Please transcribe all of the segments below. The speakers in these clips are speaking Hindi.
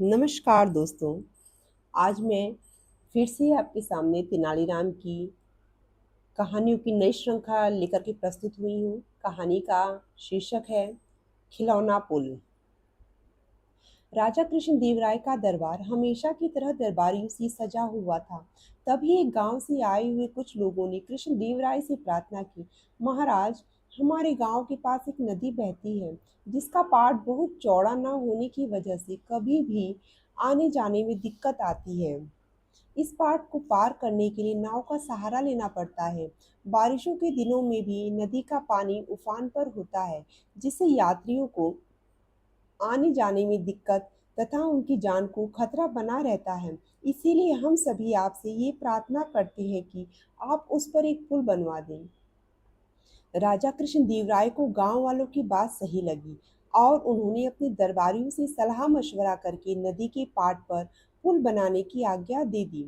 नमस्कार दोस्तों। आज मैं फिर से आपके सामने तेनालीराम की कहानियों की नई श्रृंखला लेकर के प्रस्तुत हुई हूँ। कहानी का शीर्षक है खिलौना पुल। राजा कृष्णदेव राय का दरबार हमेशा की तरह दरबारियों से सजा हुआ था। तभी एक गांव से आए हुए कुछ लोगों ने कृष्णदेव राय से प्रार्थना की, महाराज, हमारे गांव के पास एक नदी बहती है जिसका पाट बहुत चौड़ा न होने की वजह से कभी भी आने जाने में दिक्कत आती है। इस पाट को पार करने के लिए नाव का सहारा लेना पड़ता है। बारिशों के दिनों में भी नदी का पानी उफान पर होता है, जिससे यात्रियों को आने जाने में दिक्कत तथा उनकी जान को खतरा बना रहता है। इसीलिए हम सभी आपसे ये प्रार्थना करते हैं कि आप उस पर एक पुल बनवा दें। राजा कृष्णदेव राय को गांव वालों की बात सही लगी और उन्होंने अपने दरबारियों से सलाह मशवरा करके नदी के पाट पर पुल बनाने की आज्ञा दे दी।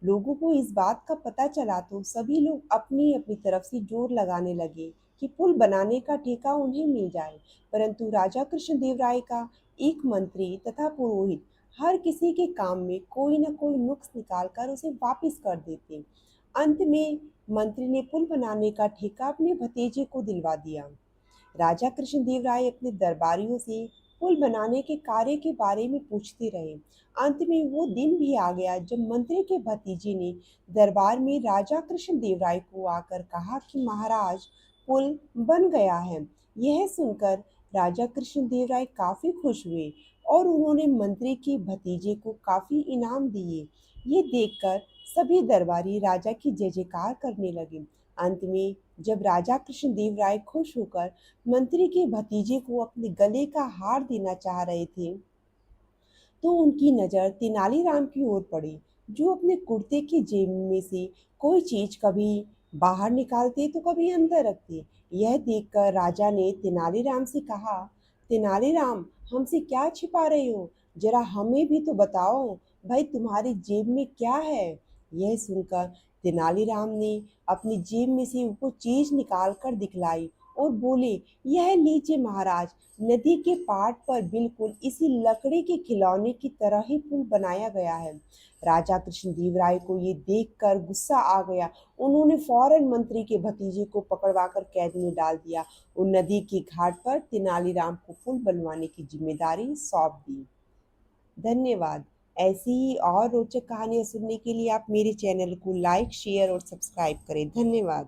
लोगों को इस बात का पता चला तो सभी लोग अपनी अपनी तरफ से जोर लगाने लगे कि पुल बनाने का ठेका उन्हें मिल जाए। परंतु राजा कृष्णदेव राय का एक मंत्री तथा पुरोहित हर किसी के काम में कोई न कोई नुक्स निकालकर उसे वापिस कर देते। अंत में मंत्री ने पुल बनाने का ठेका अपने भतीजे को दिलवा दिया। राजा कृष्णदेव राय अपने दरबारियों से पुल बनाने के कार्य के बारे में पूछते रहे। अंत में वो दिन भी आ गया जब मंत्री के भतीजे ने दरबार में राजा कृष्णदेव राय को आकर कहा कि महाराज, पुल बन गया है। यह सुनकर राजा कृष्णदेव राय काफी खुश हुए और उन्होंने मंत्री के भतीजे को काफी इनाम दिए। ये देखकर सभी दरबारी राजा की जय जयकार करने लगे। अंत में जब राजा कृष्णदेव राय खुश होकर मंत्री के भतीजे को अपने गले का हार देना चाह रहे थे, तो उनकी नज़र तेनालीराम की ओर पड़ी, जो अपने कुर्ते की जेब में से कोई चीज कभी बाहर निकालते तो कभी अंदर रखते। यह देखकर राजा ने तेनालीराम से कहा, तेनालीराम, हमसे क्या छिपा रहे हो? जरा हमें भी तो बताओ, भाई तुम्हारी जेब में क्या है? यह सुनकर तेनालीराम ने अपनी जेब में से वो चीज निकाल कर दिखलाई और बोले, यह लीजिए महाराज, नदी के पाट पर बिल्कुल इसी लकड़ी के खिलौने की तरह ही पुल बनाया गया है। राजा कृष्णदेव राय को ये देखकर गुस्सा आ गया। उन्होंने फौरन मंत्री के भतीजे को पकड़वाकर कैद में डाल दिया और नदी के घाट पर तेनालीराम को पुल बनवाने की जिम्मेदारी सौंप दी। धन्यवाद। ऐसी ही और रोचक कहानियां सुनने के लिए आप मेरे चैनल को लाइक, शेयर और सब्सक्राइब करें। धन्यवाद।